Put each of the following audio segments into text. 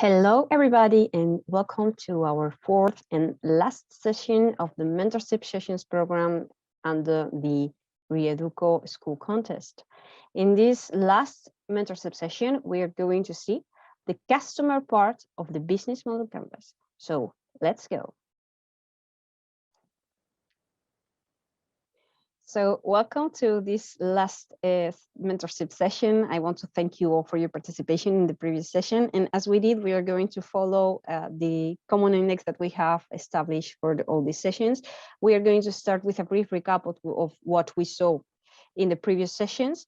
Hello, everybody, and welcome to our fourth and last session of the mentorship sessions program under the RE-EDUCO school contest. In this last mentorship session, we are going to see the customer part of the business model canvas. So let's go. So welcome to this last mentorship session. I want to thank you all for your participation in the previous session. And as we did, we are going to follow the common index that we have established for all these sessions. We are going to start with a brief recap of what we saw in the previous sessions,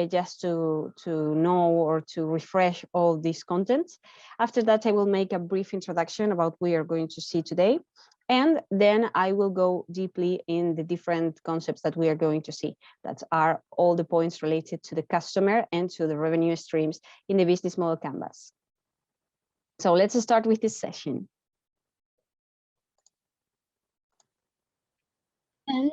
just to know or to refresh all these contents. After that, I will make a brief introduction about what we are going to see today. And then I will go deeply in the different concepts that we are going to see. That are all the points related to the customer and to the revenue streams in the business model canvas. So let's start with this session. And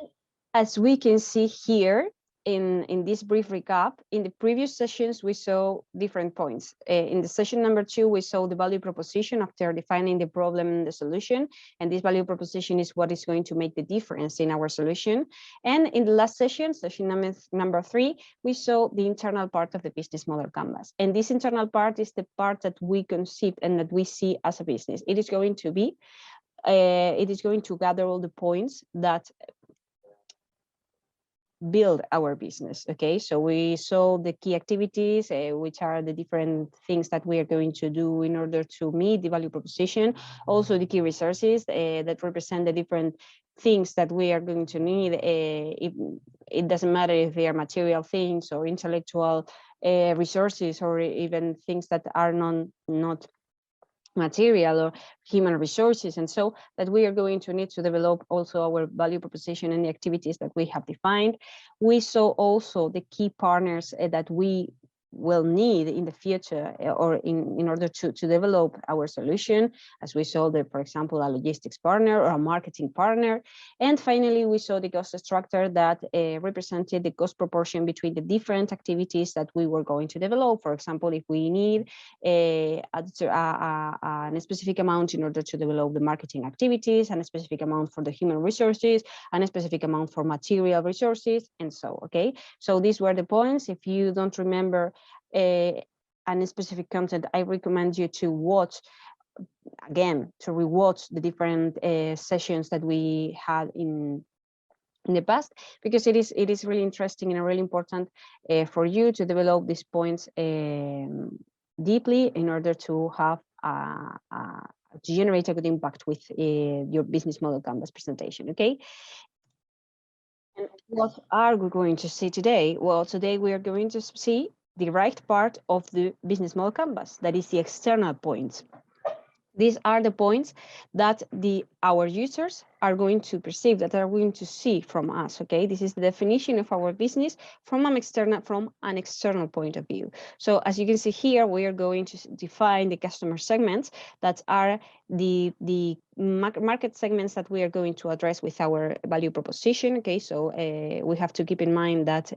as we can see here, in this brief recap, in the previous sessions, we saw different points. In the session number 2, we saw the value proposition after defining the problem and the solution. And this value proposition is what is going to make the difference in our solution. And in the last session, session number 3, we saw the internal part of the business model canvas. And this internal part is the part that we conceive and that we see as a business. It is going to be, it is going to gather all the points that build our business. Okay, so we saw the key activities, which are the different things that we are going to do in order to meet the value proposition. Also the key resources that represent the different things that we are going to need. It doesn't matter if they are material things or intellectual resources, or even things that are not material or human resources, and so that we are going to need to develop also our value proposition and the activities that we have defined. We saw also the key partners that we will need in the future or in order to develop our solution, as we saw for example, a logistics partner or a marketing partner. And finally, we saw the cost structure that represented the cost proportion between the different activities that we were going to develop. For example, if we need a specific amount in order to develop the marketing activities, and a specific amount for the human resources, and a specific amount for material resources, and so, okay? So these were the points. If you don't remember any specific content, I recommend you to watch again, to rewatch the different sessions that we had in the past, because it is really interesting and really important for you to develop these points deeply in order to have to generate a good impact with your business model canvas presentation. Okay. And what are we going to see today? Well, today we are going to see the right part of the business model canvas, that is the external points. These are the points that our users are going to perceive, that are going to see from us. Okay, this is the definition of our business from an external point of view. So as you can see here, we are going to define the customer segments that are the market segments that we are going to address with our value proposition. Okay, so we have to keep in mind that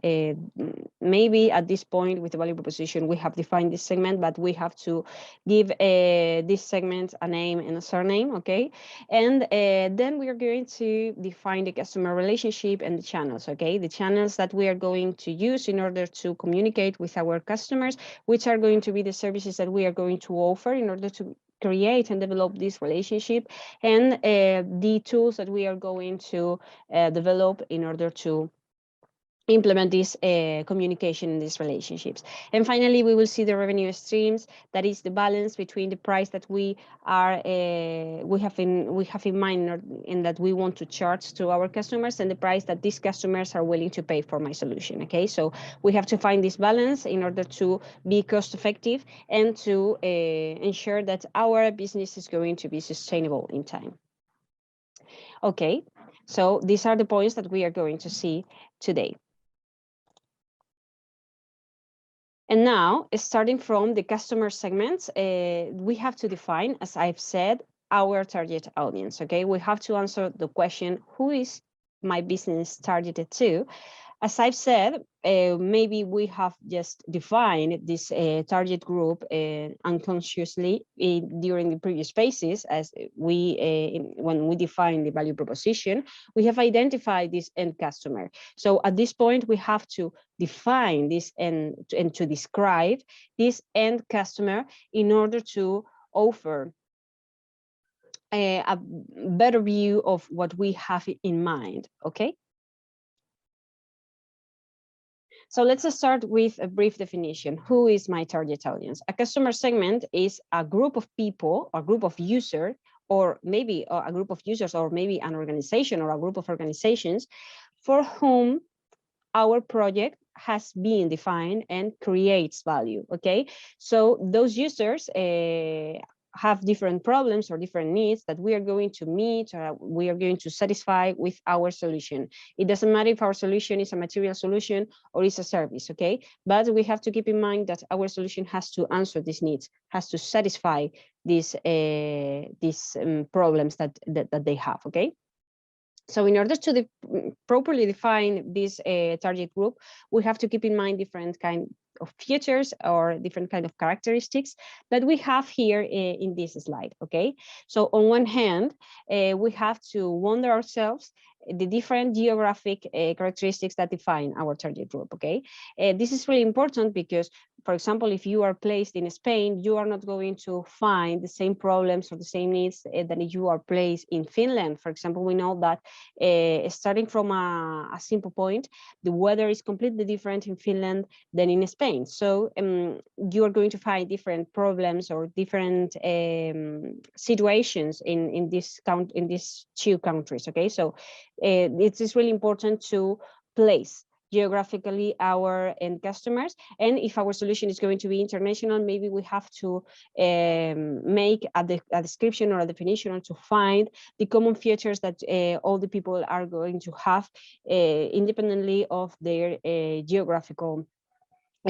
maybe at this point with the value proposition we have defined this segment, but we have to give this segment a name and a surname. Okay, and then we are going to define the customer relationship and the channels. Okay, the channels that we are going to use in order to communicate with our customers, which are going to be the services that we are going to offer in order to create and develop this relationship, and the tools that we are going to develop in order to implement this communication in these relationships. And finally, we will see the revenue streams. That is the balance between the price that we have in mind and that we want to charge to our customers, and the price that these customers are willing to pay for my solution. Okay, so we have to find this balance in order to be cost effective and to ensure that our business is going to be sustainable in time. Okay, so these are the points that we are going to see today. And now, starting from the customer segments, we have to define, as I've said, our target audience. Okay, we have to answer the question, who is my business targeted to? As I've said, maybe we have just defined this target group unconsciously during the previous phases, as when we define the value proposition, we have identified this end customer. So at this point, we have to define this and to describe this end customer in order to offer a better view of what we have in mind, okay? So let's start with a brief definition. Who is my target audience? A customer segment is a group of people, or group of users, or maybe a group of users, or maybe an organization or a group of organizations for whom our project has been defined and creates value, okay? So those users have different problems or different needs that we are going to meet or we are going to satisfy with our solution. It doesn't matter if our solution is a material solution or is a service, okay? But we have to keep in mind that our solution has to answer these needs, has to satisfy these problems that they have, okay? So in order to properly define this target group, we have to keep in mind different kind of features or different kind of characteristics that we have here in this slide, okay? So on one hand, we have to wonder ourselves the different geographic characteristics that define our target group, okay? This is really important because, for example, if you are placed in Spain, you are not going to find the same problems or the same needs that if you are placed in Finland. For example, we know that starting from a simple point, the weather is completely different in Finland than in Spain. So you are going to find different problems or different situations in these two countries, okay? So it is really important to place geographically our end customers, and if our solution is going to be international, maybe we have to make a description or a definition to find the common features that all the people are going to have independently of their geographical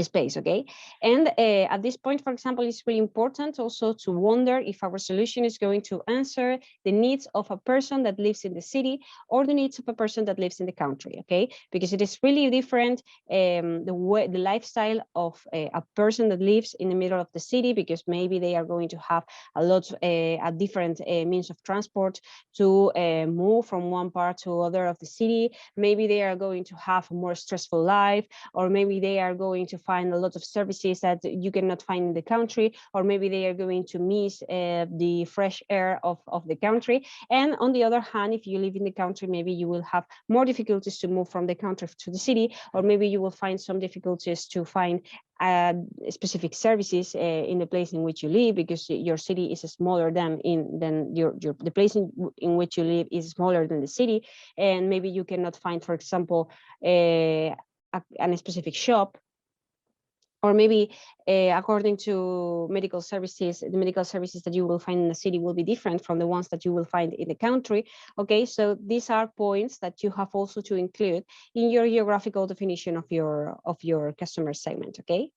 space, okay? And at this point, for example, it's really important also to wonder if our solution is going to answer the needs of a person that lives in the city or the needs of a person that lives in the country, okay? Because it is really different, the lifestyle of a person that lives in the middle of the city, because maybe they are going to have a different means of transport to move from one part to other of the city. Maybe they are going to have a more stressful life, or maybe they are going to find a lot of services that you cannot find in the country, or maybe they are going to miss the fresh air of the country. And on the other hand, if you live in the country, maybe you will have more difficulties to move from the country to the city, or maybe you will find some difficulties to find specific services in the place in which you live, because your city is smaller than the place in which you live is smaller than the city, and maybe you cannot find, for example, a specific shop, or maybe according to medical services, the medical services that you will find in the city will be different from the ones that you will find in the country, okay? So these are points that you have also to include in your geographical definition of your customer segment, okay?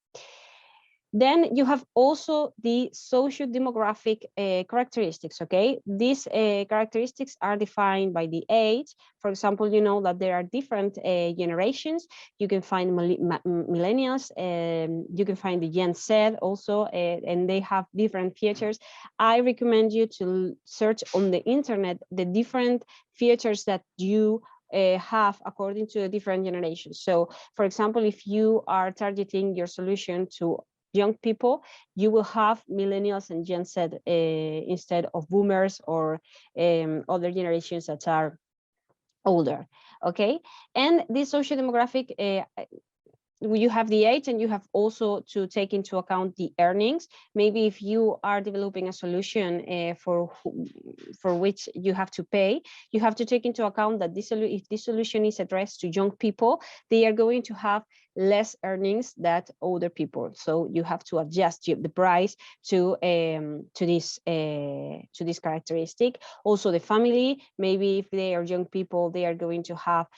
Then you have also the socio-demographic characteristics, okay? These characteristics are defined by the age. For example, you know that there are different generations. You can find millennials, you can find the Gen Z also, and they have different features. I recommend you to search on the internet the different features that you have according to the different generations. So, for example, if you are targeting your solution to young people, you will have millennials and Gen Z instead of boomers or other generations that are older, okay? And this social demographic, you have the age, and you have also to take into account the earnings. Maybe if you are developing a solution for which you have to pay, you have to take into account that if this solution is addressed to young people, they are going to have less earnings than older people. So you have to adjust the price to this characteristic. Also the family, maybe if they are young people, they are going to have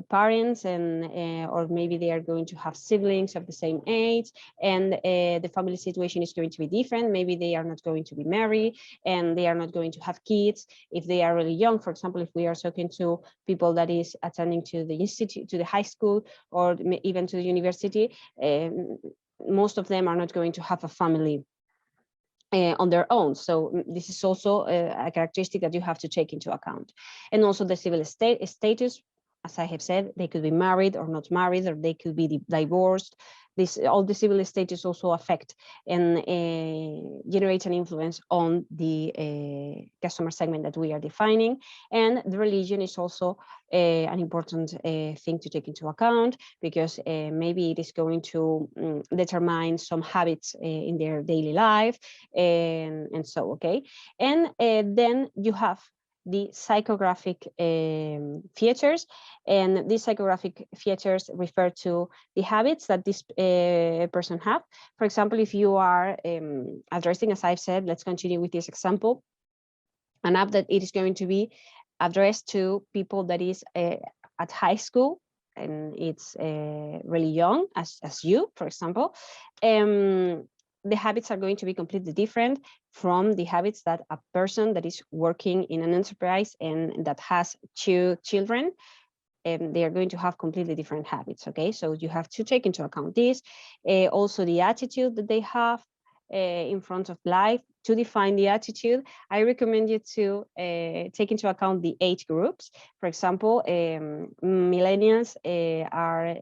parents, and or maybe they are going to have siblings of the same age, and the family situation is going to be different. Maybe they are not going to be married, and they are not going to have kids if they are really young. For example, if we are talking to people that is attending to the institute, to the high school, or even to the university, most of them are not going to have a family on their own. So this is also a characteristic that you have to take into account. And also the civil status, as I have said, they could be married or not married, or they could be divorced. All the civil status also affect and generate an influence on the customer segment that we are defining. And the religion is also an important thing to take into account, because maybe it is going to determine some habits in their daily life, and so, okay. And then you have the psychographic features, and these psychographic features refer to the habits that this person have. For example, if you are addressing, as I've said, let's continue with this example, an app that it is going to be addressed to people that is at high school, and it's really young, as you, for example. The habits are going to be completely different from the habits that a person that is working in an enterprise and that has 2 children, and they are going to have completely different habits, okay? So you have to take into account this. Also the attitude that they have in front of life. To define the attitude, I recommend you to take into account the age groups. For example, millennials are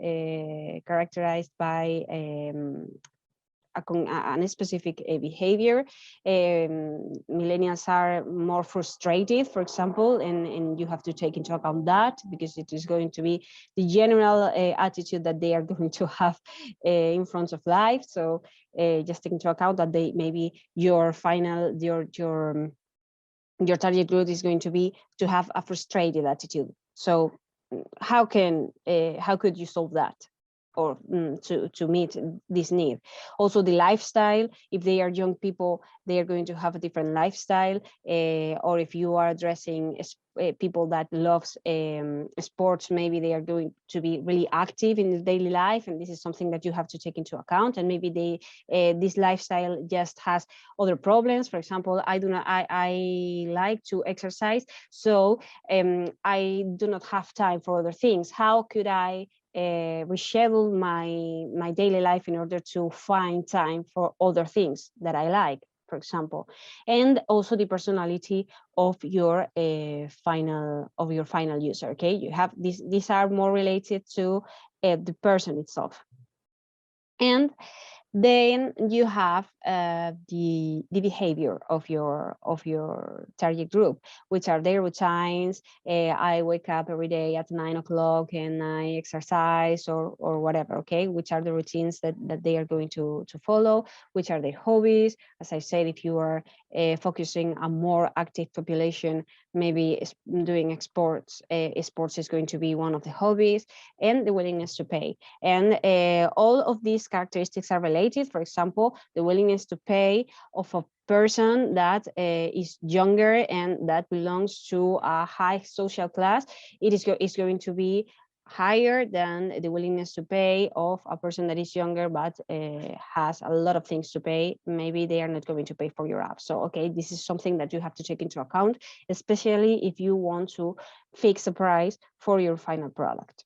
characterized by a specific behavior. Millennials are more frustrated, for example, and you have to take into account that, because it is going to be the general attitude that they are going to have in front of life. So just take into account that they maybe your target group is going to be to have a frustrated attitude. So how could you solve that, or to meet this need? Also the lifestyle, if they are young people, they are going to have a different lifestyle, or if you are addressing people that loves sports, maybe they are going to be really active in the daily life, and this is something that you have to take into account. And maybe this lifestyle just has other problems. For example, I like to exercise, so I do not have time for other things. How could I reschedule my daily life in order to find time for other things that I like, for example? And also the personality of your final user. Okay, you have these are more related to the person itself. And then you have the behavior of your target group, which are their routines. I wake up every day at 9 o'clock and I exercise, or whatever, okay? Which are the routines that they are going to follow, which are their hobbies. As I said, if you are focusing a more active population, maybe doing sports is going to be one of the hobbies, and the willingness to pay. And all of these characteristics are related. For example, the willingness to pay of a person that is younger and that belongs to a high social class, it is going to be higher than the willingness to pay of a person that is younger but has a lot of things to pay. Maybe they are not going to pay for your app. So okay, this is something that you have to take into account, especially if you want to fix a price for your final product.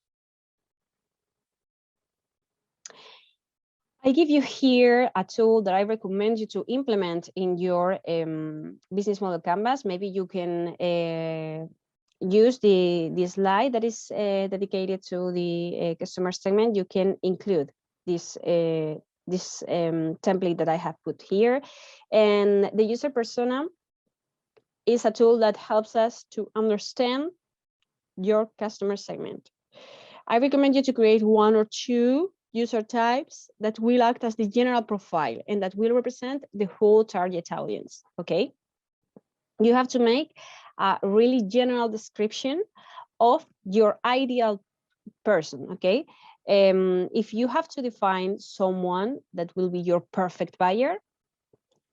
I give you here a tool that I recommend you to implement in your business model canvas. Maybe you can use the slide that is dedicated to the customer segment. You can include this template that I have put here. And the user persona is a tool that helps us to understand your customer segment. I recommend you to create 1 or 2 user types that will act as the general profile and that will represent the whole target audience, okay? You have to make a really general description of your ideal person, okay? If you have to define someone that will be your perfect buyer,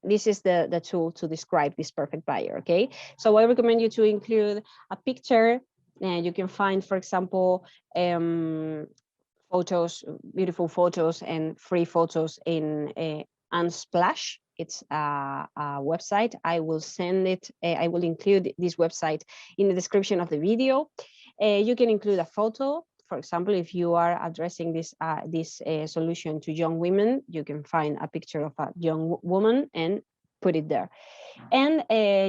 this is the tool to describe this perfect buyer, okay? So I recommend you to include a picture You can find, for example, photos, beautiful photos and free photos in Unsplash. It's a website. I will send it. I will include this website in the description of the video. You can include a photo. For example, if you are addressing this solution to young women, you can find a picture of a young woman and put it there. And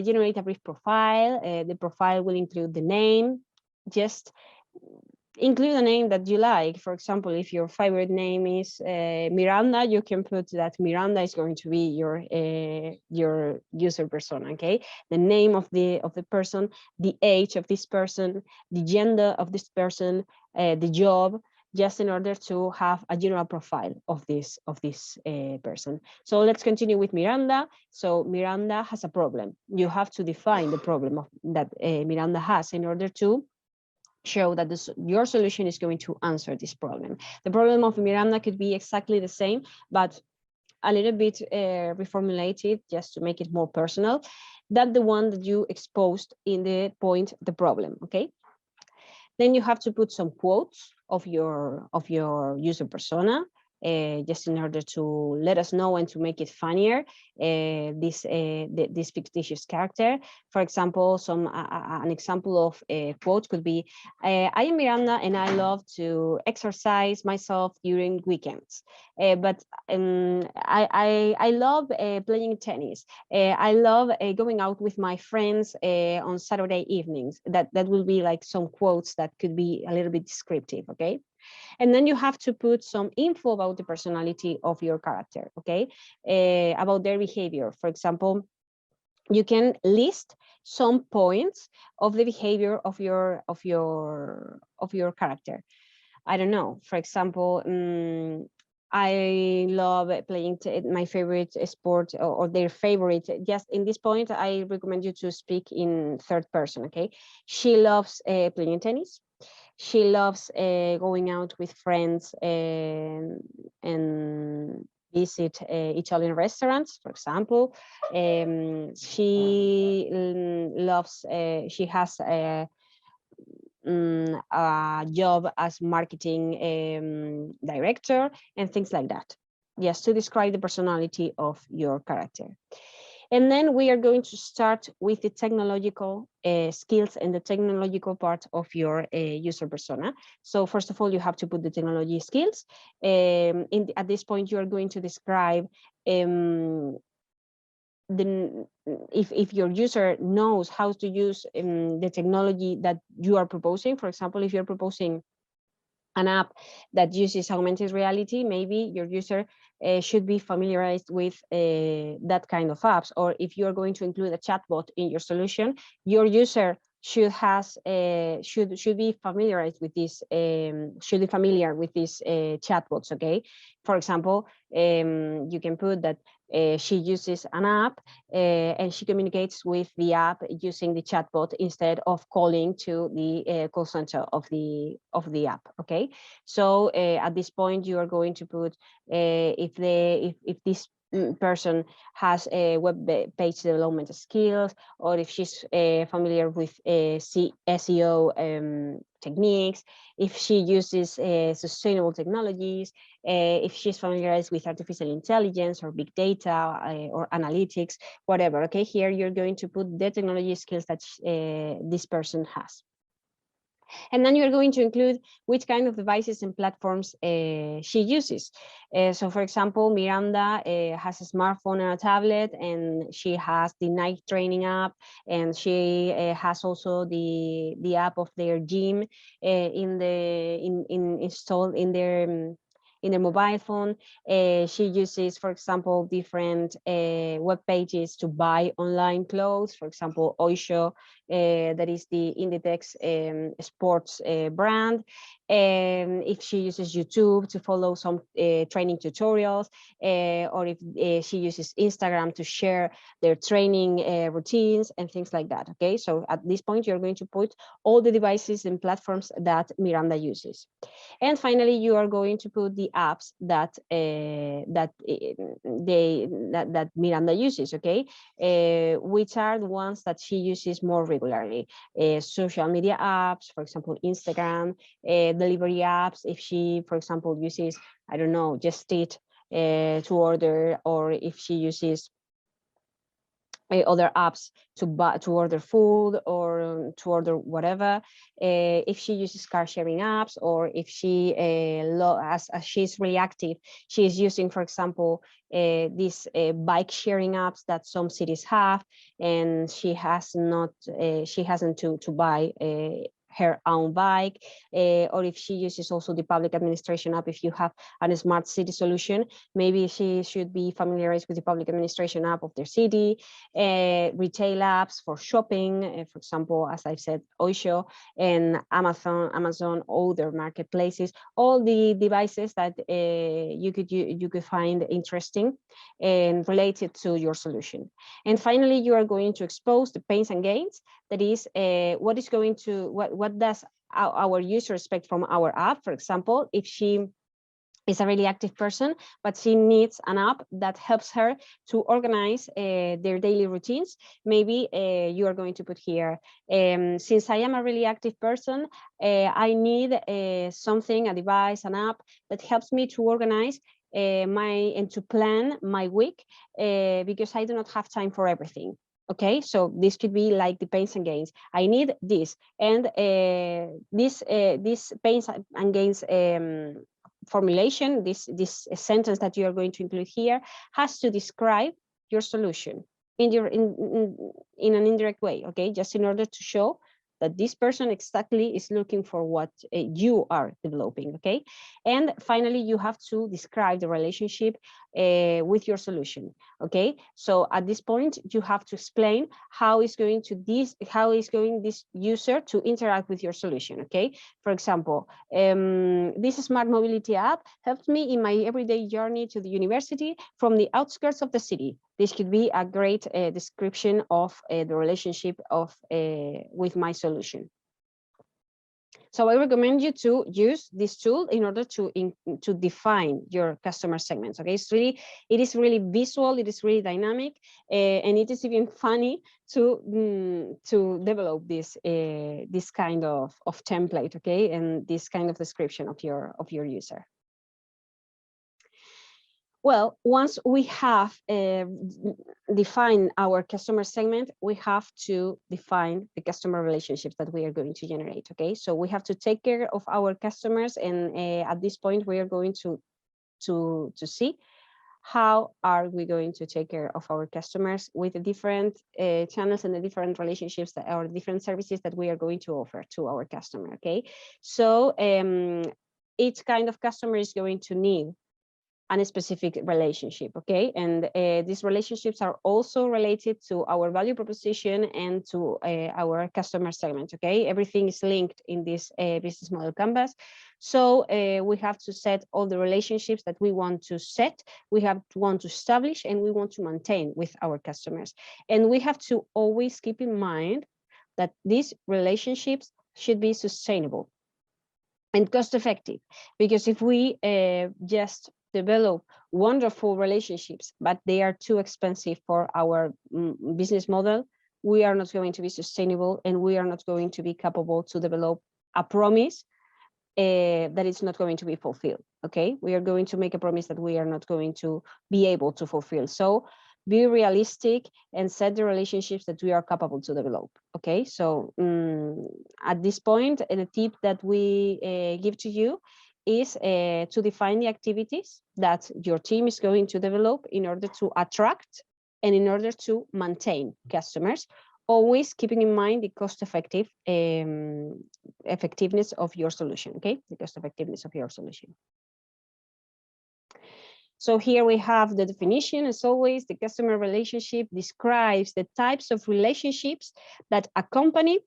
generate a brief profile. The profile will include the name. Just include a name that you like. For example, if your favorite name is Miranda, you can put that Miranda is going to be your user persona. Okay, the name of the person, the age of this person, the gender of this person, the job, just in order to have a general profile of this person. So let's continue with Miranda. So Miranda has a problem. You have to define the problem that Miranda has in order to show that your solution is going to answer this problem. The problem of Miranda could be exactly the same, but a little bit reformulated just to make it more personal than the one that you exposed in the point, the problem, okay? Then you have to put some quotes of your user persona, just in order to let us know and to make it funnier, this fictitious character. For example, an example of a quote could be, I am Miranda and I love to exercise myself during weekends, but I love playing tennis. I love going out with my friends on Saturday evenings. That will be like some quotes that could be a little bit descriptive, okay? And then you have to put some info about the personality of your character, okay? About their behavior. For example, you can list some points of the behavior of your character. I don't know. For example, I love playing my favorite sport or their favorite. Just in this point, I recommend you to speak in third person, okay? She loves playing tennis. She loves going out with friends and visit Italian restaurants, for example. She loves, she has a job as marketing director and things like that. Yes, to describe the personality of your character. And then we are going to start with the technological skills and the technological part of your user persona. So first of all, you have to put the technology skills. At this point, you are going to describe if your user knows how to use the technology that you are proposing. For example, if you're proposing an app that uses augmented reality, maybe your user should be familiarized with that kind of apps. Or if you're going to include a chatbot in your solution, your user should be familiarized with this, should be familiar with these chatbots, okay? For example, you can put that she uses an app and she communicates with the app using the chatbot instead of calling to the call center of the app, okay? So at this point, you are going to put if this person has a web page development skills, or if she's familiar with SEO techniques, if she uses sustainable technologies, if she's familiarized with artificial intelligence or big data or analytics, whatever. Okay, here you're going to put the technology skills that this person has. And then you're going to include which kind of devices and platforms she uses. So for example, Miranda has a smartphone and a tablet, and she has the Nike training app, and she has also the app of their gym installed in their mobile phone. She uses, for example, different web pages to buy online clothes. For example, Oysho, that is the Inditex sports brand. If she uses YouTube to follow some training tutorials, or if she uses Instagram to share their training routines and things like that. Okay, so at this point, you're going to put all the devices and platforms that Miranda uses. And finally, you are going to put the apps that Miranda uses, okay? Which are the ones that she uses more regularly. Social media apps, for example, Instagram, delivery apps, if she, for example, uses, I don't know, Just Eat to order, or if she uses other apps to order food or to order whatever, if she uses car sharing apps, or if she as she's really active, she is using, for example, these bike sharing apps that some cities have, and she hasn't to buy her own bike, or if she uses also the public administration app. If you have a smart city solution, maybe she should be familiarized with the public administration app of their city. Retail apps for shopping, for example, as I've said, Oisho and Amazon, other marketplaces, all the devices that you could find interesting and related to your solution. And finally, you are going to expose the pains and gains. That is, what does our user expect from our app? For example, if she is a really active person, but she needs an app that helps her to organize their daily routines. Maybe you are going to put here, since I am a really active person, I need a device, an app that helps me to organize and to plan my week, because I do not have time for everything. Okay, so this could be like the pains and gains. I need this, and this pains and gains formulation, this sentence that you are going to include here, has to describe your solution in an indirect way, okay, just in order to show that this person exactly is looking for what you are developing, okay? And finally, you have to describe the relationship with your solution, okay? So at this point, you have to explain how is going this user to interact with your solution, okay? For example, this smart mobility app helps me in my everyday journey to the university from the outskirts of the city. This could be a great description of the relationship with my solution. So I recommend you to use this tool in order to define your customer segments. Okay, it is really visual, it is really dynamic, and it is even funny to develop this kind of template. Okay, and this kind of description of your user. Well, once we have defined our customer segment, we have to define the customer relationships that we are going to generate, okay? So we have to take care of our customers, and at this point, we are going to see how are we going to take care of our customers with the different channels and the different relationships or different services that we are going to offer to our customer, okay? So each kind of customer is going to need a specific relationship, okay? And these relationships are also related to our value proposition and to our customer segment, okay? Everything is linked in this business model canvas. So we have to set all the relationships that we want to set, want to establish, and we want to maintain with our customers. And we have to always keep in mind that these relationships should be sustainable and cost effective, because if we just develop wonderful relationships, but they are too expensive for our business model, we are not going to be sustainable, and we are not going to be capable to develop a promise that is not going to be fulfilled, okay? We are going to make a promise that we are not going to be able to fulfill. So be realistic and set the relationships that we are capable to develop, okay? So at this point, the tip that we give to you is to define the activities that your team is going to develop in order to attract and in order to maintain customers, always keeping in mind the cost effectiveness of your solution, okay? The cost effectiveness of your solution. So here we have the definition. As always, the customer relationship describes the types of relationships that a company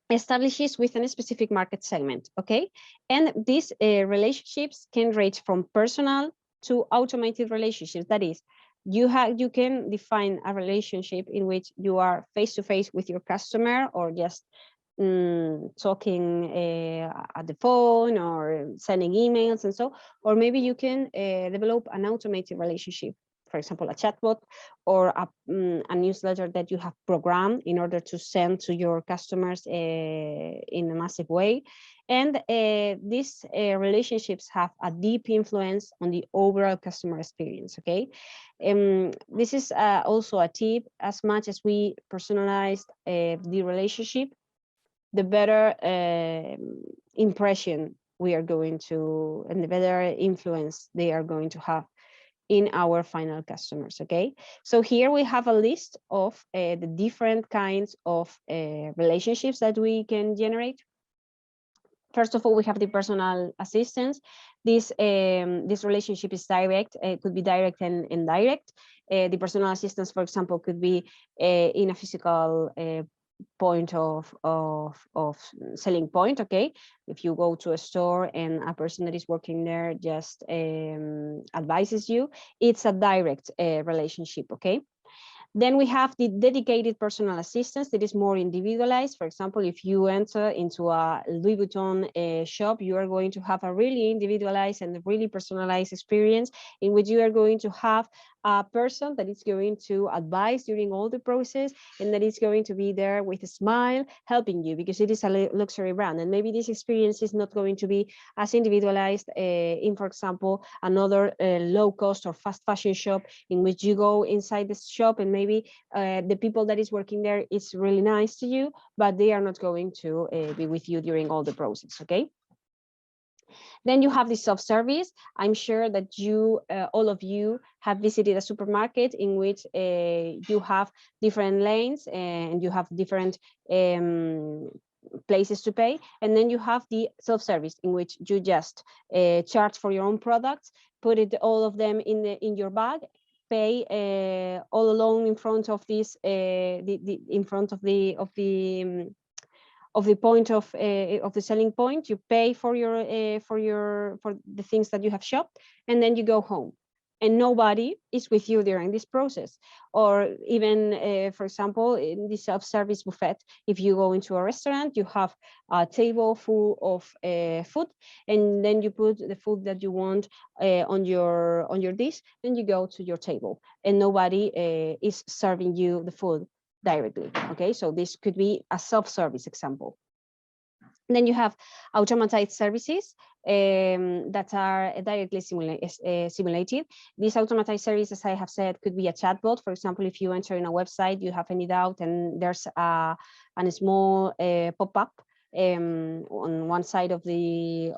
establishes within a specific market segment, okay? And these relationships can range from personal to automated relationships. That is, you can define a relationship in which you are face-to-face with your customer, or just talking at the phone or sending emails and so, or maybe you can develop an automated relationship. for example, a chatbot or a newsletter that you have programmed in order to send to your customers in a massive way. And these relationships have a deep influence on the overall customer experience, okay? This is also a tip. As much as we personalize the relationship, the better impression we are going to, and the better influence they are going to have in our final customers, okay? So here we have a list of the different kinds of relationships that we can generate. First of all, we have the personal assistance. This relationship is direct. It could be direct and indirect. The personal assistance, for example, could be in a physical point of selling point, okay? If you go to a store and a person that is working there just advises you, it's a direct relationship, okay? Then we have the dedicated personal assistance that is more individualized. For example, if you enter into a Louis Vuitton shop, you are going to have a really individualized and really personalized experience in which you are going to have a person that is going to advise during all the process and that is going to be there with a smile helping you, because it is a luxury brand. And maybe this experience is not going to be as individualized in, for example, another low cost or fast fashion shop in which you go inside the shop and maybe the people that is working there is really nice to you, but they are not going to be with you during all the process, okay? Then you have the self-service. I'm sure that you, all of you, have visited a supermarket in which you have different lanes and you have different places to pay. And then you have the self-service in which you just charge for your own products, put it all of them in your bag, pay all alone in front of this in front of the point of the selling point. You pay for the things that you have shopped, and then you go home, and nobody is with you during this process. Or even, for example, in the self-service buffet, if you go into a restaurant, you have a table full of food, and then you put the food that you want on your dish, then you go to your table, and nobody is serving you the food directly, okay? So this could be a self-service example. And then you have automated services that are directly simulated. These automated services, as I have said, could be a chatbot. For example, if you enter in a website, you have any doubt, and there's a small pop-up on one side of the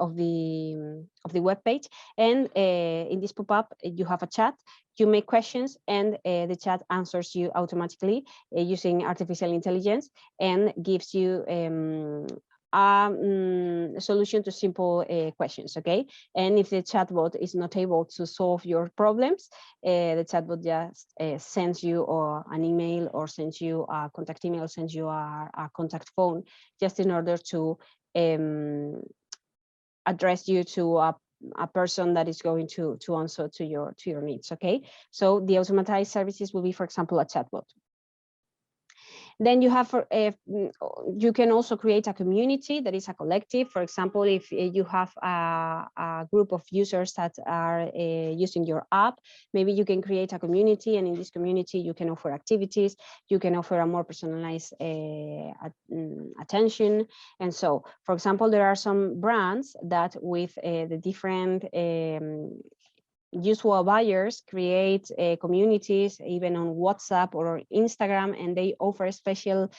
web page, and in this pop-up you have a chat. You make questions, and the chat answers you automatically using artificial intelligence and gives you a solution to simple questions, okay? And if the chatbot is not able to solve your problems, the chatbot just sends you an email, or sends you a contact email, sends you a contact phone, just in order to address you to a person that is going to answer to your needs, okay? So the automated services will be, for example, a chatbot. Then you have, you can also create a community that is a collective. For example, if you have a group of users that are using your app, maybe you can create a community, and in this community you can offer activities, you can offer a more personalized attention. And so, for example, there are some brands that with the different usual buyers create communities even on WhatsApp or Instagram, and they offer special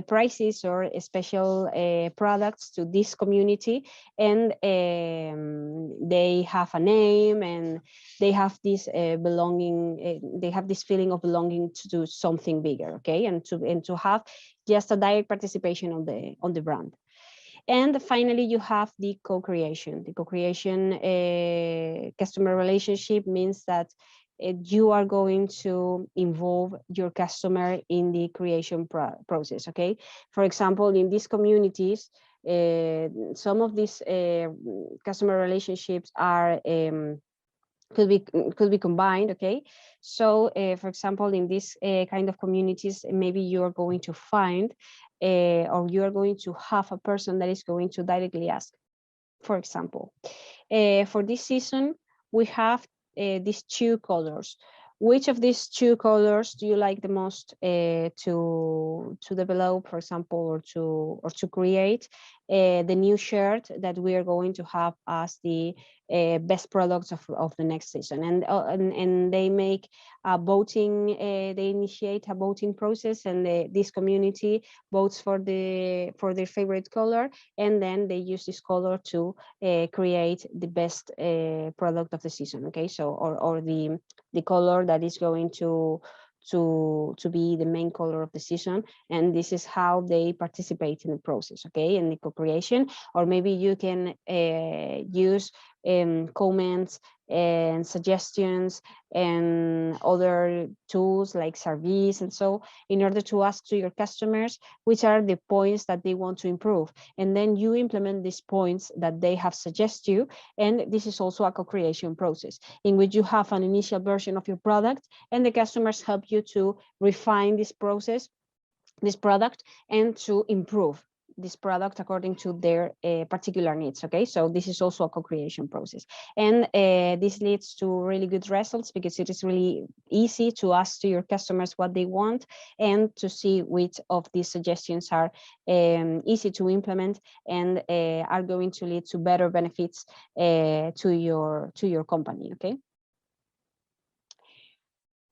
prices or special products to this community, and they have a name, and they have this belonging, they have this feeling of belonging to something bigger, okay, and to have just a direct participation on the brand. And finally, you have the co-creation. The co-creation customer relationship means that you are going to involve your customer in the creation process, okay? For example, in these communities, some of these customer relationships are could be combined, okay? So for example, in this kind of communities, maybe you are going to find or you are going to have a person that is going to directly ask. For example, for this season, we have these two colors. which of these two colors do you like the most to develop, for example, or to create the new shirt that we are going to have as the best products of the next season. And they make a voting, they initiate a voting process, and this community votes for their favorite color, and then they use this color to create the best product of the season. Okay, so or the color that is going to be the main color of the season, and this is how they participate in the process, okay, in the co-creation. Or maybe you can use comments and suggestions and other tools like surveys and so, in order to ask to your customers which are the points that they want to improve, and then you implement these points that they have suggested you. And this is also a co-creation process in which you have an initial version of your product, and the customers help you to refine this process, this product, and to improve this product according to their particular needs. Okay, so this is also a co-creation process, and this leads to really good results because it is really easy to ask to your customers what they want and to see which of these suggestions are easy to implement and are going to lead to better benefits to your company. Okay.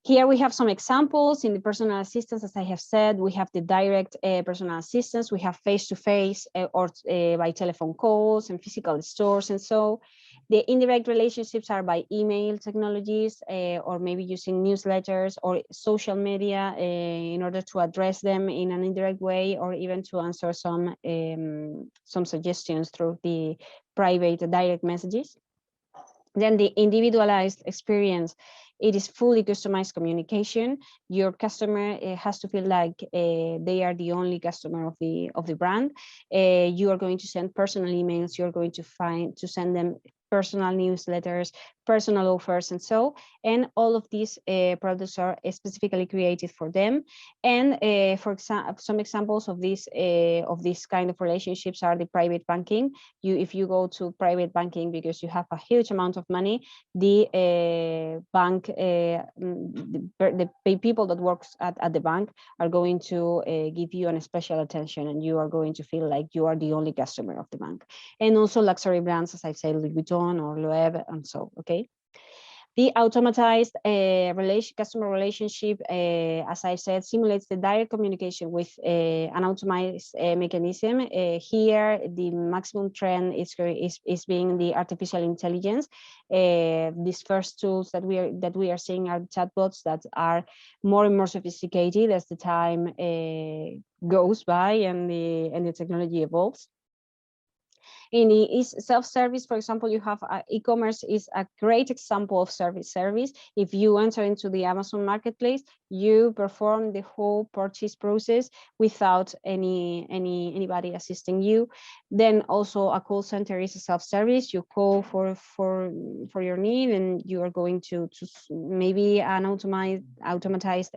Here we have some examples in the personal assistance. As I have said, we have the direct personal assistance, we have face-to-face or by telephone calls and physical stores. And so the indirect relationships are by email technologies or maybe using newsletters or social media in order to address them in an indirect way, or even to answer some suggestions through the private direct messages. Then the individualized experience, it is fully customized communication. Your customer has to feel like they are the only customer of the brand. You are going to send personal emails. You are going to send them personal newsletters, personal offers, and so. And all of these products are specifically created for them. And for example, some examples of this kind of relationships are the private banking. If you go to private banking because you have a huge amount of money, the bank, the people that works at the bank are going to give you a special attention, and you are going to feel like you are the only customer of the bank. And also luxury brands, as I said, Louis Vuitton or Loewe, and so. Okay. The automatized customer relationship, as I said, simulates the direct communication with an automated mechanism. Here, the maximum trend is being the artificial intelligence. These first tools that we are seeing are chatbots that are more and more sophisticated as the time goes by and the technology evolves. In the self-service, for example, you have e-commerce is a great example of service. If you enter into the Amazon marketplace, you perform the whole purchase process without anybody assisting you. Then also a call center is a self-service. You call for your need, and you are going to maybe an automatized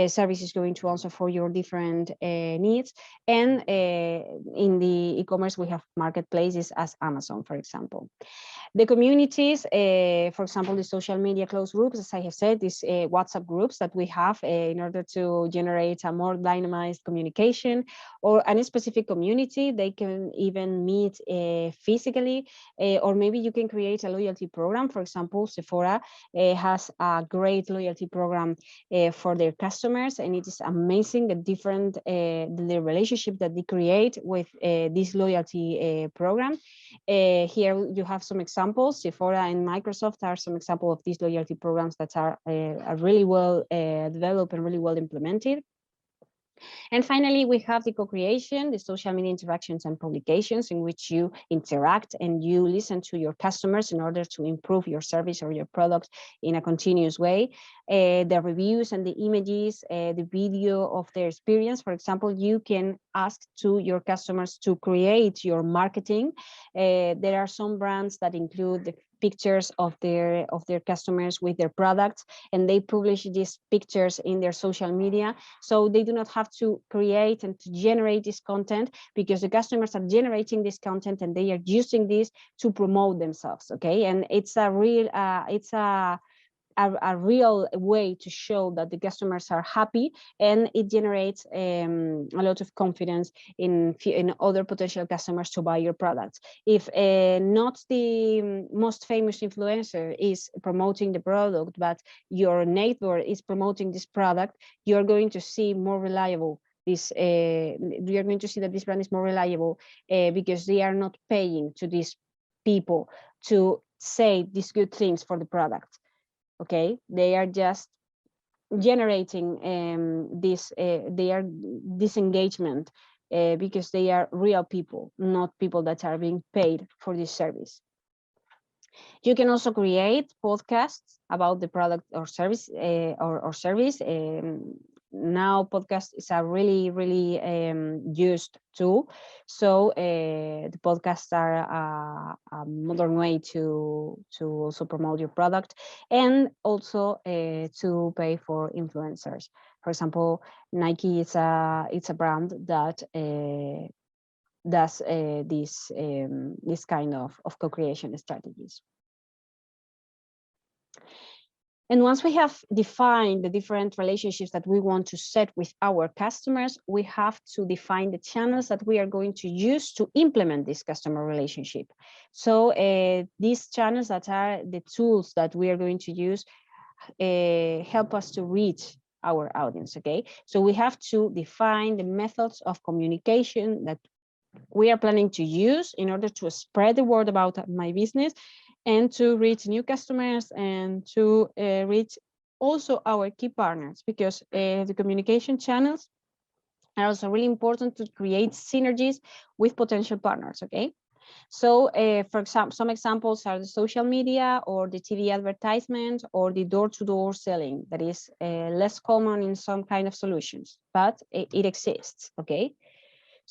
service is going to answer for your different needs. And in the e-commerce, we have marketplaces as Amazon, for example. The communities, for example, the social media closed groups, as I have said, these WhatsApp groups that we have in order to generate a more dynamized communication, or any specific community, they can even meet physically, or maybe you can create a loyalty program. For example, Sephora has a great loyalty program for their customers, and it is amazing the different the relationship that they create with this loyalty program. Here you have some examples. Sephora and Microsoft are some examples of these loyalty programs that are really well developed and really well implemented. And finally, we have the co-creation, the social media interactions and publications, in which you interact and you listen to your customers in order to improve your service or your product in a continuous way. The reviews and the images, the video of their experience. For example, you can ask to your customers to create your marketing. There are some brands that include the pictures of their customers with their products, and they publish these pictures in their social media, so they do not have to create and to generate this content, because the customers are generating this content and they are using this to promote themselves. Okay, and it's a real a real way to show that the customers are happy, and it generates a lot of confidence in other potential customers to buy your products. If not the most famous influencer is promoting the product, but your neighbor is promoting this product, you're going to see more reliable you're going to see that this brand is more reliable because they are not paying to these people to say these good things for the product. Okay, they are just generating this engagement because they are real people, not people that are being paid for this service. You can also create podcasts about the product or service or service. Now podcast is a really used tool, so the podcasts are a modern way to also promote your product, and also to pay for influencers. For example, Nike is a brand that does this kind of co-creation strategies. And once we have defined the different relationships that we want to set with our customers, we have to define the channels that we are going to use to implement this customer relationship. So these channels that are the tools that we are going to use help us to reach our audience, okay? So we have to define the methods of communication that we are planning to use in order to spread the word about my business, and to reach new customers, and to reach also our key partners, because the communication channels are also really important to create synergies with potential partners, okay? So for example, some examples are the social media, or the TV advertisement, or the door-to-door selling that is less common in some kind of solutions, but it exists, okay?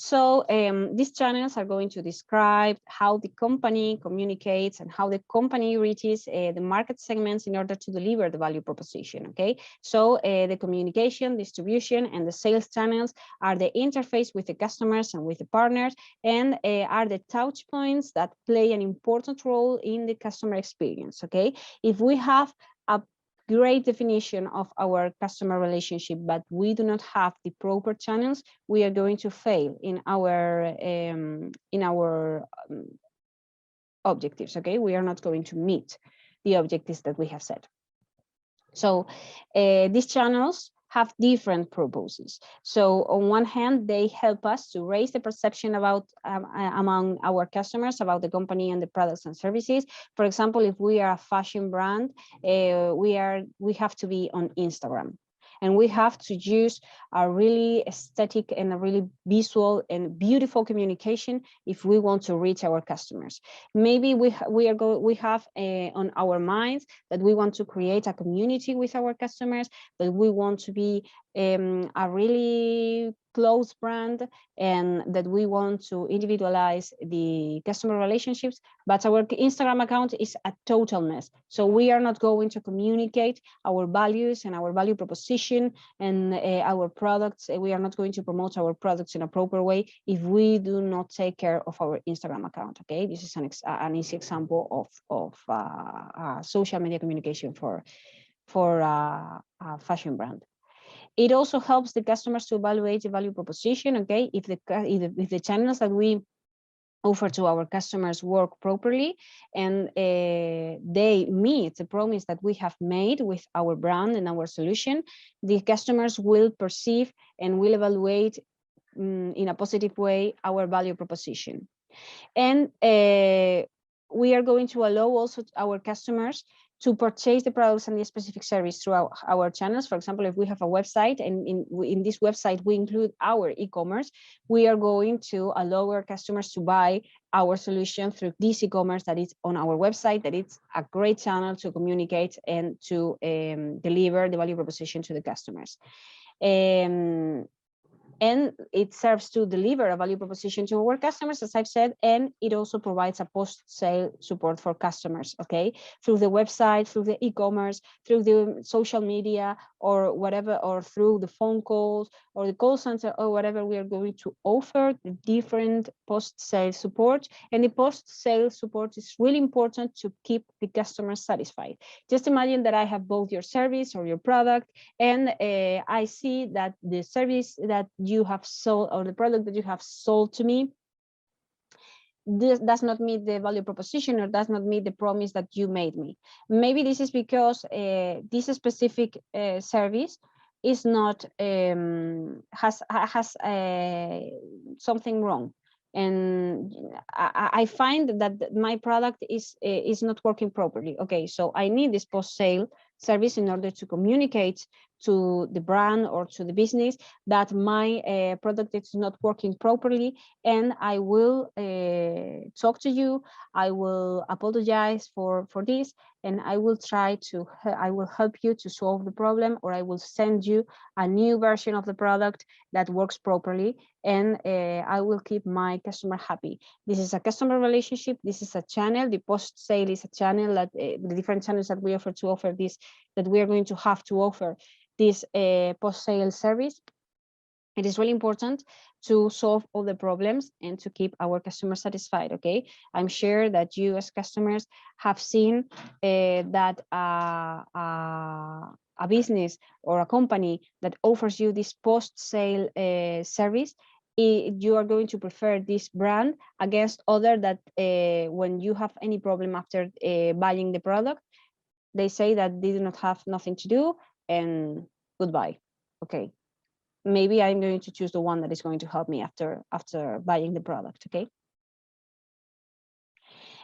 So these channels are going to describe how the company communicates and how the company reaches the market segments in order to deliver the value proposition, okay? So the communication, distribution, and the sales channels are the interface with the customers and with the partners, and are the touch points that play an important role in the customer experience, okay? If we have a great definition of our customer relationship, but we do not have the proper channels, we are going to fail in our objectives, okay? We are not going to meet the objectives that we have set. So these channels have different purposes. So on one hand, they help us to raise the perception about among our customers about the company and the products and services. For example, if we are a fashion brand, we have to be on Instagram. And we have to use a really aesthetic and a really visual and beautiful communication if we want to reach our customers. Maybe we have on our minds that we want to create a community with our customers, that we want to be a really close brand, and that we want to individualize the customer relationships, but our Instagram account is a total mess. So we are not going to communicate our values and our value proposition and our products. We are not going to promote our products in a proper way if we do not take care of our Instagram account, okay? This is an easy example of social media communication for a fashion brand. It also helps the customers to evaluate the value proposition, okay? If the channels that we offer to our customers work properly, and they meet the promise that we have made with our brand and our solution, the customers will perceive and will evaluate in a positive way our value proposition. And we are going to allow also our customers to purchase the products and the specific service through our channels. For example, if we have a website, and in this website we include our e-commerce, we are going to allow our customers to buy our solution through this e-commerce that is on our website, that it's a great channel to communicate and to deliver the value proposition to the customers. and it serves to deliver a value proposition to our customers, as I've said, and it also provides a post-sale support for customers, okay, through the website, through the e-commerce, through the social media, or whatever, or through the phone calls or the call center or whatever. We are going to offer the different post-sale support, and the post-sale support is really important to keep the customer satisfied. Just imagine that I have bought your service or your product, and I see that the service that you have sold or the product that you have sold to me, this does not meet the value proposition or does not meet the promise that you made me. Maybe this is because this specific service is not has something wrong, and I find that my product is not working properly. Okay, so I need this post-sale service in order to communicate to the brand or to the business that my product is not working properly, and I will talk to you. I will apologize for this, and I will help you to solve the problem, or I will send you a new version of the product that works properly, and I will keep my customer happy. This is a customer relationship. This is a channel. The post sale is a channel that the different channels that we offer to offer this, that we are going to have to offer this post sale service. It is really important to solve all the problems and to keep our customers satisfied. Okay, I'm sure that you as customers have seen that a business or a company that offers you this post-sale service, you are going to prefer this brand against other that when you have any problem after buying the product, they say that they do not have nothing to do and goodbye. Okay, maybe I'm going to choose the one that is going to help me after buying the product. Okay.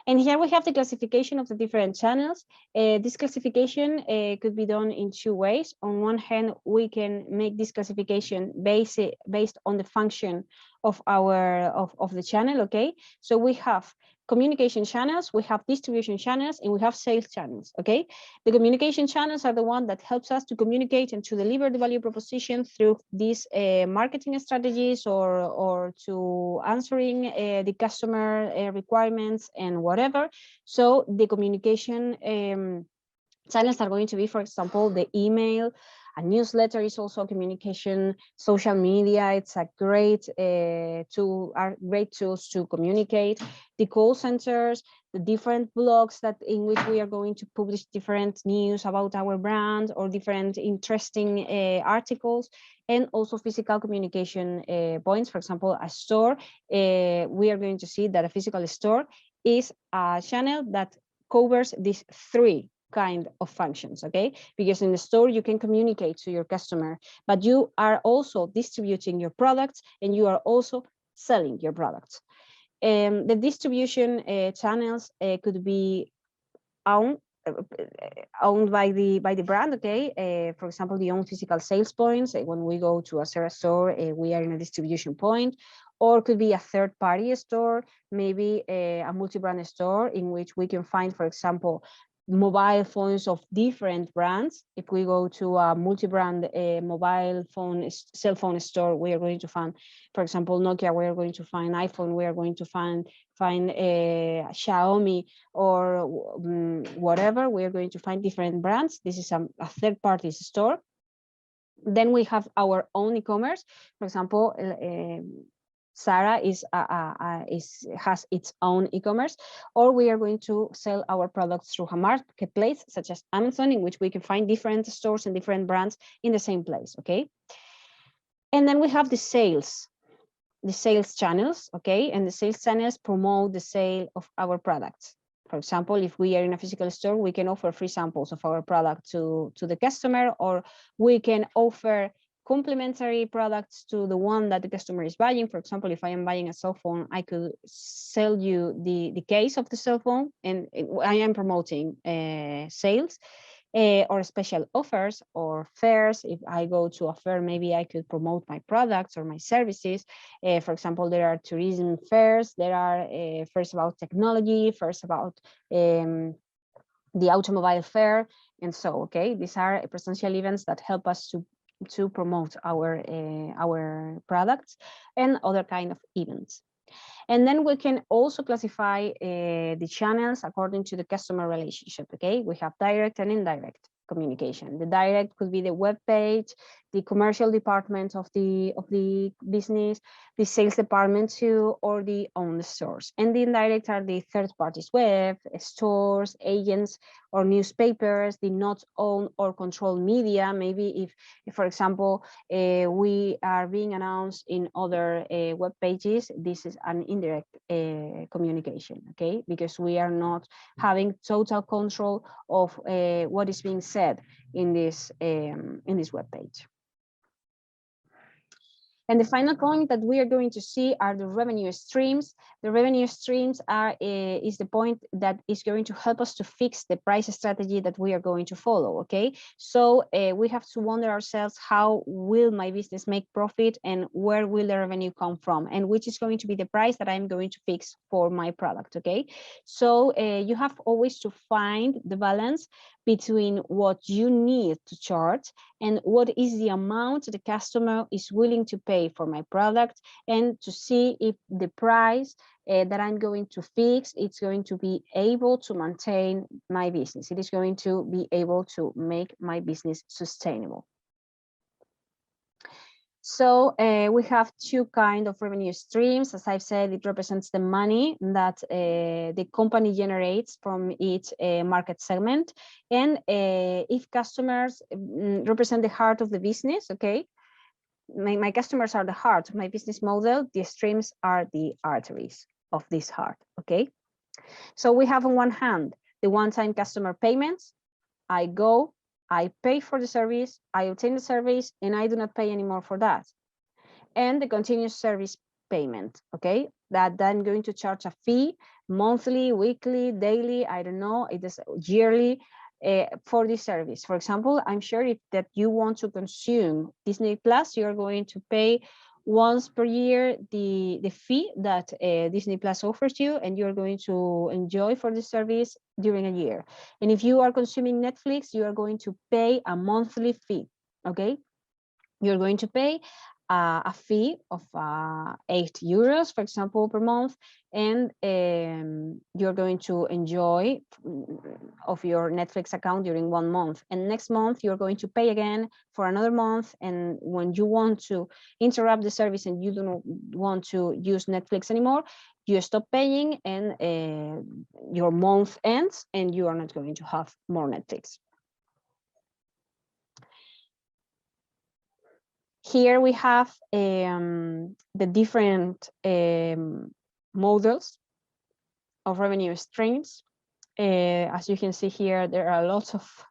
And here we have the classification of the different channels. This classification could be done in two ways. On one hand, we can make this classification based on the function of the channel. Okay, so we have communication channels, we have distribution channels, and we have sales channels. Okay, the communication channels are the one that helps us to communicate and to deliver the value proposition through these marketing strategies or to answering the customer requirements and whatever. So the communication channels are going to be, for example, the email. A newsletter is also communication. Social media, it's a great great tools to communicate. The call centers, the different blogs in which we are going to publish different news about our brand or different interesting articles, and also physical communication points. For example, a store. We are going to see that a physical store is a channel that covers these three kind of functions. Okay, because in the store you can communicate to your customer, but you are also distributing your products and you are also selling your products. The distribution channels could be owned by the brand. Okay, for example, the own physical sales points. When we go to a Sarah store, we are in a distribution point, or could be a third-party store, maybe a multi-brand store in which we can find, for example, mobile phones of different brands. If we go to a multi-brand mobile phone cell phone store, we are going to find, for example, Nokia. We are going to find iPhone. We are going to find Xiaomi or whatever. We are going to find different brands. This is a third-party store. Then we have our own e-commerce. For example, Zara has its own e-commerce, or we are going to sell our products through a marketplace such as Amazon, in which we can find different stores and different brands in the same place. Okay, and then we have the sales channels. Okay, and the sales channels promote the sale of our products. For example, if we are in a physical store, we can offer free samples of our product to the customer, or we can offer complementary products to the one that the customer is buying. For example, if I am buying a cell phone, I could sell you the case of the cell phone, and I am promoting sales. Or special offers or fairs. If I go to a fair, maybe I could promote my products or my services. For example, there are tourism fairs, there are fairs about technology, fairs about the automobile fair, and so, okay, these are presential events that help us to promote our products and other kind of events. And then we can also classify the channels according to the customer relationship. Okay, we have direct and indirect communication. The direct could be the web page, the commercial department of the business, the sales department too, or the own stores. And the indirect are the third parties web, stores, agents, or newspapers, the not owned or controlled media. Maybe if for example, we are being announced in other web pages, this is an indirect communication, okay? Because we are not having total control of what is being said in this web page. And the final point that we are going to see are the revenue streams. The revenue streams is the point that is going to help us to fix the price strategy that we are going to follow, okay? So we have to wonder ourselves, how will my business make profit and where will the revenue come from? And which is going to be the price that I'm going to fix for my product, okay? So you have always to find the balance between what you need to charge and what is the amount the customer is willing to pay for my product, and to see if the price that I'm going to fix, it's going to be able to maintain my business. It is going to be able to make my business sustainable. So we have two kinds of revenue streams. As I've said, it represents the money that the company generates from each market segment. And if customers represent the heart of the business, okay, my customers are the heart of my business model, the streams are the arteries of this heart, okay? So we have on one hand, the one-time customer payments. I go, I pay for the service, I obtain the service, and I do not pay anymore for that. And the continuous service payment, okay? That I'm going to charge a fee, monthly, weekly, daily, I don't know, it is yearly, for this service. For example, I'm sure if that you want to consume Disney Plus, you're going to pay once per year the fee that Disney Plus offers you, and you're going to enjoy for the service during a year. And if you are consuming Netflix, you are going to pay a monthly fee, okay? You're going to pay a fee of €8, for example, per month, and you're going to enjoy of your Netflix account during 1 month. And next month, you're going to pay again for another month. And when you want to interrupt the service and you don't want to use Netflix anymore, you stop paying and your month ends and you are not going to have more Netflix. Here we have the different models of revenue streams. As you can see here, there are lots of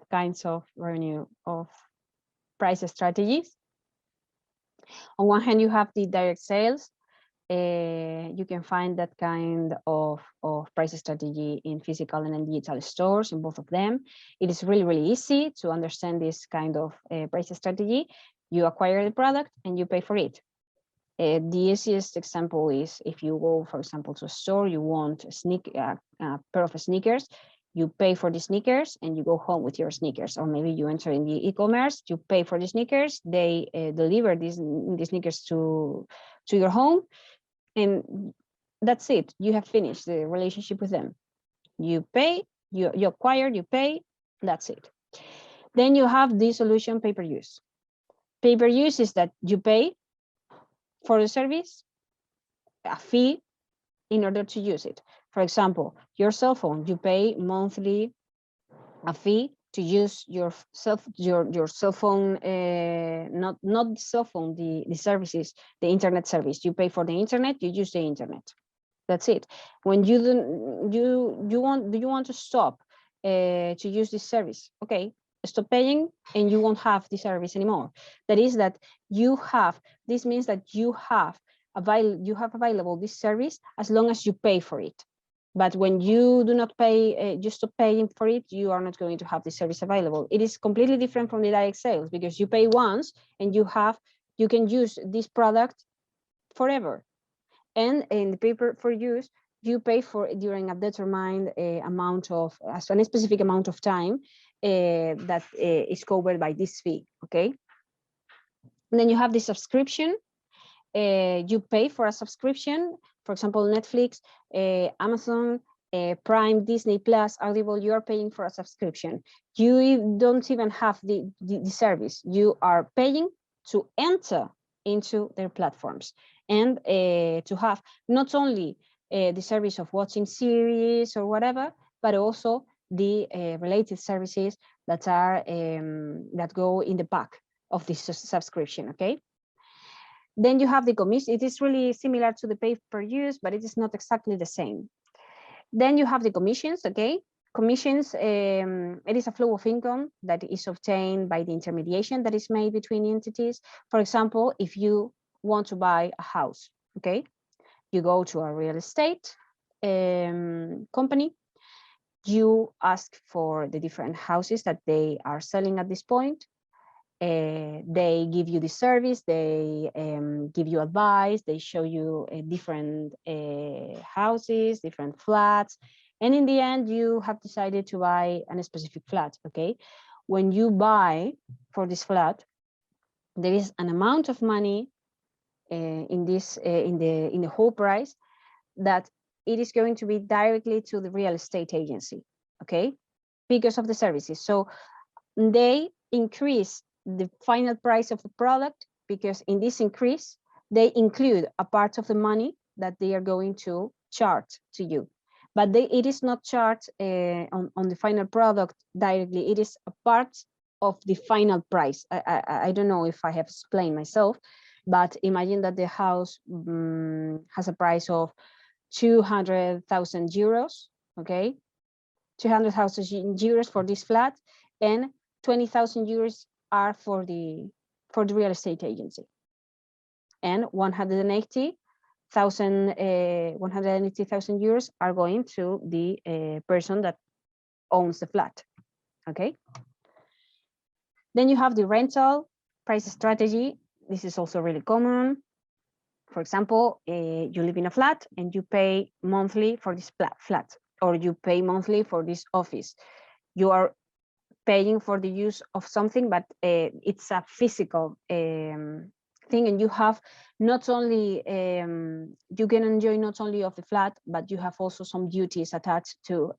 kinds of revenue, of price strategies. On one hand, you have the direct sales. You can find that kind of price strategy in physical and in digital stores, in both of them. It is really, really easy to understand this kind of price strategy. You acquire the product and you pay for it. The easiest example is if you go, for example, to a store, you want a pair of sneakers, you pay for the sneakers and you go home with your sneakers. Or maybe you enter in the e-commerce, you pay for the sneakers, they deliver these sneakers to your home, and that's it. You have finished the relationship with them. You pay, you acquire, you pay, that's it. Then you have the solution pay-per-use. Pay-per-use is that you pay for the service, a fee, in order to use it. For example, your cell phone, you pay monthly a fee to use your cell phone, not cell phone, the services, the internet service. You pay for the internet, you use the internet. That's it. When you want to stop to use this service, okay, stop paying and you won't have the service anymore. That is that this means that you have available this service as long as you pay for it. But when you do not pay, you stop paying for it, you are not going to have the service available. It is completely different from the direct sales, because you pay once and you can use this product forever. And in the pay-per-use, you pay for during a determined a specific amount of time, that is covered by this fee, okay? And then you have the subscription. You pay for a subscription, for example, Netflix, Amazon, Prime, Disney Plus, Audible, you are paying for a subscription. You don't even have the service. You are paying to enter into their platforms and to have not only the service of watching series or whatever, but also the related services that are that go in the back of this subscription, okay? Then you have the commission. It is really similar to the pay per use, but it is not exactly the same. Then you have the commissions, okay? Commissions, it is a flow of income that is obtained by the intermediation that is made between entities. For example, if you want to buy a house, okay? You go to a real estate company, you ask for the different houses that they are selling at this point. They give you the service, they give you advice, they show you different houses, different flats, and in the end you have decided to buy a specific flat, okay? When you buy for this flat, there is an amount of money in the whole price that it is going to be directly to the real estate agency, okay? Because of the services. So they increase the final price of the product because in this increase, they include a part of the money that they are going to charge to you. But it is not charged on the final product directly. It is a part of the final price. I don't know if I have explained myself, but imagine that the house has a price of 200,000 euros, okay? 200,000 euros for this flat, and 20,000 euros are for the real estate agency, and 180,000 euros are going to the person that owns the flat, okay? Then you have the rental price strategy. This is also really common. For example, you live in a flat and you pay monthly for this flat, or you pay monthly for this office. You are paying for the use of something, but it's a physical thing, and you have not only you can enjoy not only of the flat, but you have also some duties attached to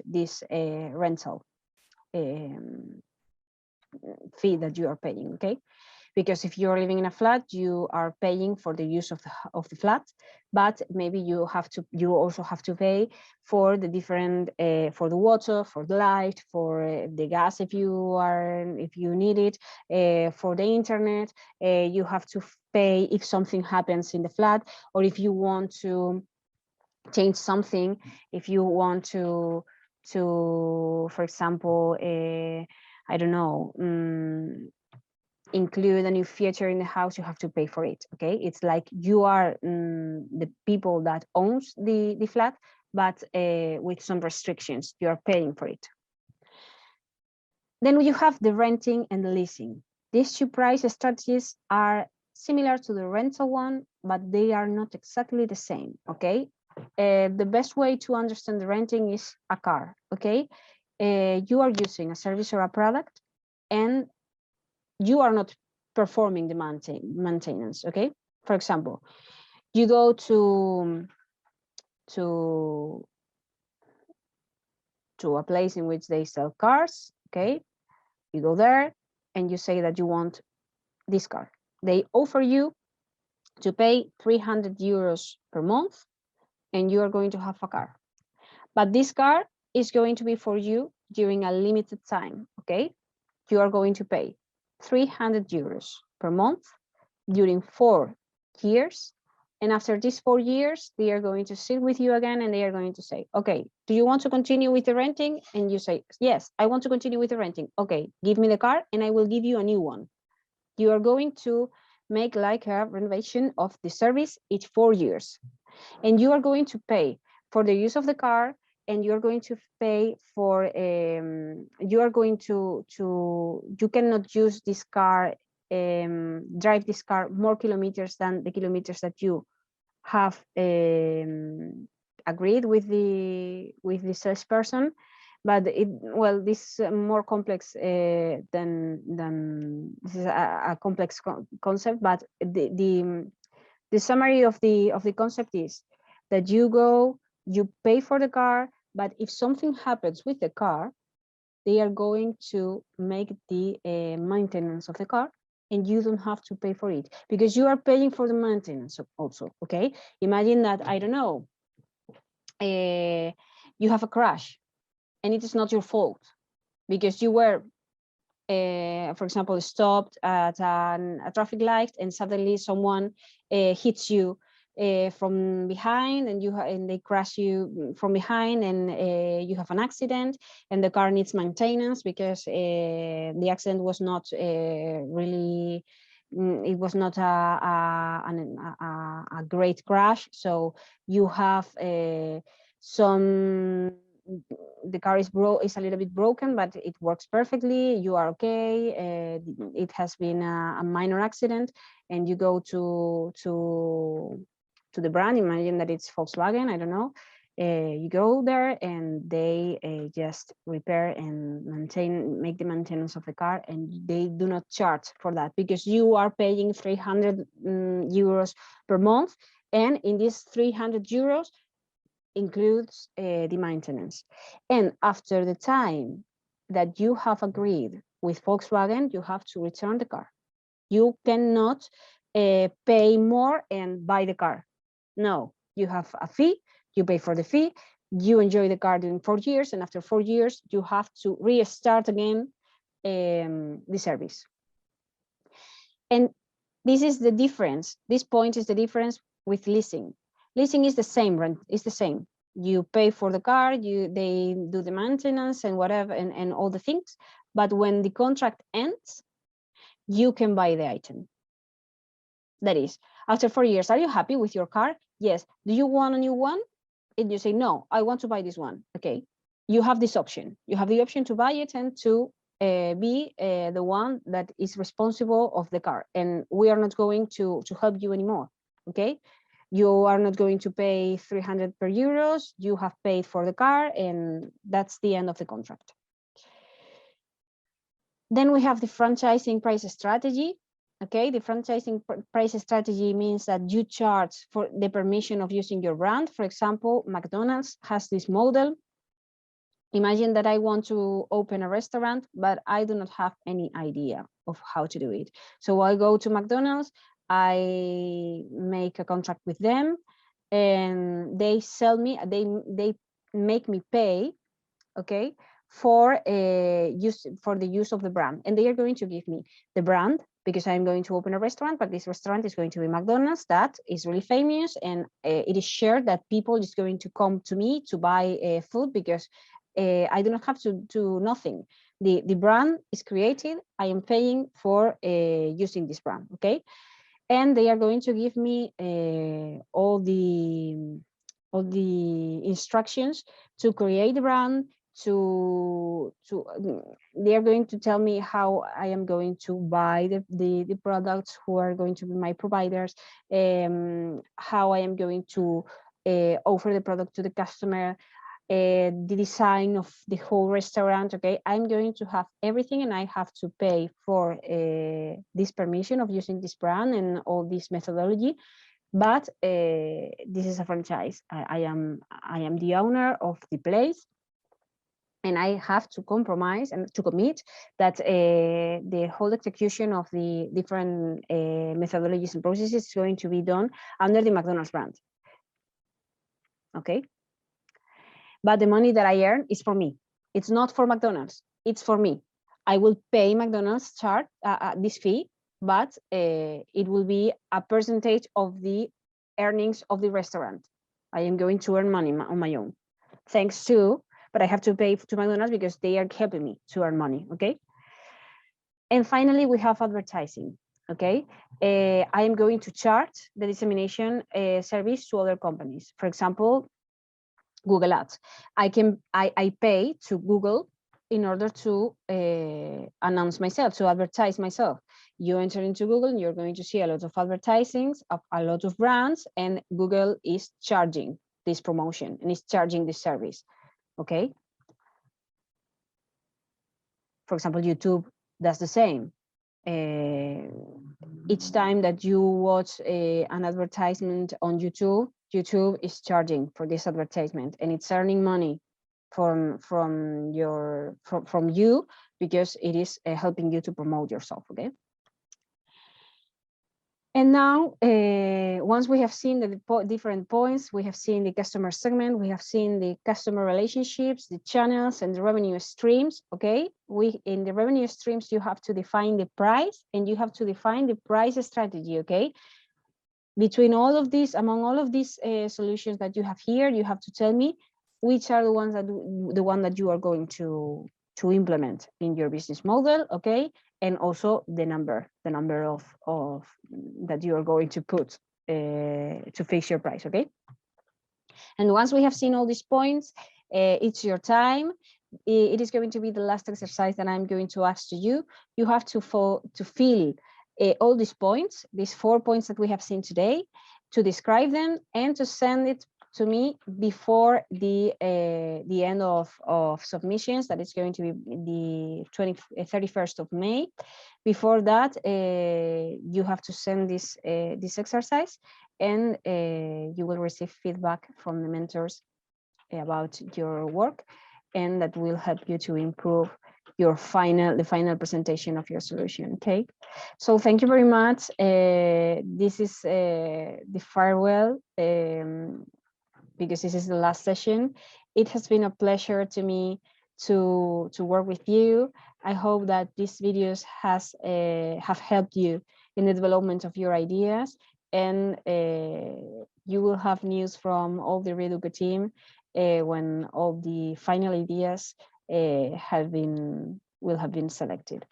this rental fee that you are paying, okay? Because if you're living in a flat, you are paying for the use of the flat, but maybe you also have to pay for the different for the water, for the light, for the gas if you need it, for the internet. You have to pay if something happens in the flat, or if you want to change something, if you want to for example, I don't know, include a new feature in the house, you have to pay for it, okay? It's like you are the people that owns the flat, but with some restrictions, you are paying for it. Then you have the renting and the leasing. These two price strategies are similar to the rental one, but they are not exactly the same, okay? The best way to understand the renting is a car, okay? You are using a service or a product, and you are not performing the maintenance, okay? For example, you go to a place in which they sell cars, okay? You go there and you say that you want this car. They offer you to pay 300 euros per month, and you are going to have a car. But this car is going to be for you during a limited time, okay? You are going to pay 300 euros per month during 4 years. And after these 4 years, they are going to sit with you again and they are going to say, okay, do you want to continue with the renting? And you say, yes, I want to continue with the renting. Okay, give me the car and I will give you a new one. You are going to make like a renovation of the service each 4 years. And you are going to pay for the use of the car, and you're going to pay for, you are going to you cannot use this car, drive this car more kilometers than the kilometers that you have agreed with the salesperson, but well, this is more complex than this is a complex concept. But the summary of the concept is that you pay for the car, but if something happens with the car, they are going to make the maintenance of the car, and you don't have to pay for it because you are paying for the maintenance also. Okay, imagine that, I don't know, you have a crash and it is not your fault because you were, for example, stopped at a traffic light and suddenly someone hits you from behind, and and they crash you from behind, and you have an accident, and the car needs maintenance because the accident was not really, it was not a great crash. So you have some, the car is a little bit broken, but it works perfectly. You are okay. It has been a minor accident, and you go to the brand. Imagine that it's Volkswagen. I don't know. You go there, and they just repair and make the maintenance of the car, and they do not charge for that because you are paying 300 euros per month, and in these 300 euros includes the maintenance. And after the time that you have agreed with Volkswagen, you have to return the car. You cannot pay more and buy the car. No, you have a fee, you pay for the fee, you enjoy the car during 4 years, and after 4 years, you have to restart again the service. And this is the difference. This point is the difference with leasing. Leasing is the same, rent is the same. You pay for the car, they do the maintenance and whatever, and all the things. But when the contract ends, you can buy the item. That is, after 4 years, are you happy with your car? Yes. Do you want a new one? And you say, no, I want to buy this one. Okay. You have this option. You have the option to buy it and to be the one that is responsible of the car. And we are not going to help you anymore. Okay. You are not going to pay 300 per euros. You have paid for the car, and that's the end of the contract. Then we have the franchising price strategy. Okay, the franchising price strategy means that you charge for the permission of using your brand. For example, McDonald's has this model. Imagine that I want to open a restaurant, but I do not have any idea of how to do it. So I go to McDonald's, I make a contract with them, and they sell me, they make me pay, okay, for the use of the brand. And they are going to give me the brand because I'm going to open a restaurant, but this restaurant is going to be McDonald's, that is really famous, and it is shared that people is going to come to me to buy food because I do not have to do nothing. The brand is created, I am paying for using this brand, okay? And they are going to give me all the instructions to create the brand, they are going to tell me how I am going to buy the products, who are going to be my providers, how I am going to offer the product to the customer, the design of the whole restaurant. Okay, I'm going to have everything, and I have to pay for this permission of using this brand and all this methodology. But this is a franchise. I am the owner of the place, and I have to compromise and to commit that the whole execution of the different methodologies and processes is going to be done under the McDonald's brand. Okay. But the money that I earn is for me. It's not for McDonald's. It's for me. I will pay McDonald's charge this fee, but it will be a percentage of the earnings of the restaurant. I am going to earn money on my own, thanks to, but I have to pay to McDonald's because they are helping me to earn money. Okay. And finally, we have advertising. Okay, I am going to charge the dissemination service to other companies. For example, Google Ads. I pay to Google in order to announce myself, to advertise myself. You enter into Google and you're going to see a lot of advertisings of a lot of brands, and Google is charging this promotion and is charging this service. Okay. For example, YouTube does the same. Each time that you watch an advertisement on YouTube, YouTube is charging for this advertisement, and it's earning money from you, because it is helping you to promote yourself. Okay. And now, once we have seen the different points, we have seen the customer segment, we have seen the customer relationships, the channels, and the revenue streams. Okay, in the revenue streams, you have to define the price, and you have to define the price strategy. Okay, between all of these, among all of these solutions that you have here, you have to tell me which are the ones that you are going to implement in your business model. Okay, and also the number of that you are going to put to fix your price. Okay, and once we have seen all these points, it's your time. It is going to be the last exercise that I'm going to ask to you. You have to fill all these points, these 4 points that we have seen today, to describe them and to send it to me before the end of submissions. That is going to be the 31st of May. Before that, you have to send this exercise, and you will receive feedback from the mentors about your work, and that will help you to improve the final presentation of your solution. Okay, so thank you very much. This is the farewell, because this is the last session. It has been a pleasure to me to work with you. I hope that these videos have helped you in the development of your ideas, and you will have news from all the RE-EDUCO team when all the final ideas will have been selected.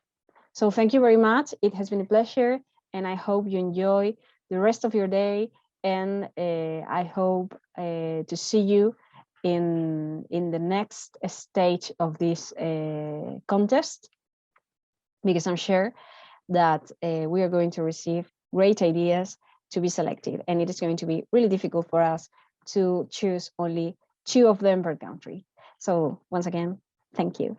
So thank you very much. It has been a pleasure, and I hope you enjoy the rest of your day, and I hope to see you in the next stage of this contest, because I'm sure that we are going to receive great ideas to be selected, and it is going to be really difficult for us to choose only 2 of them per country. So once again, thank you.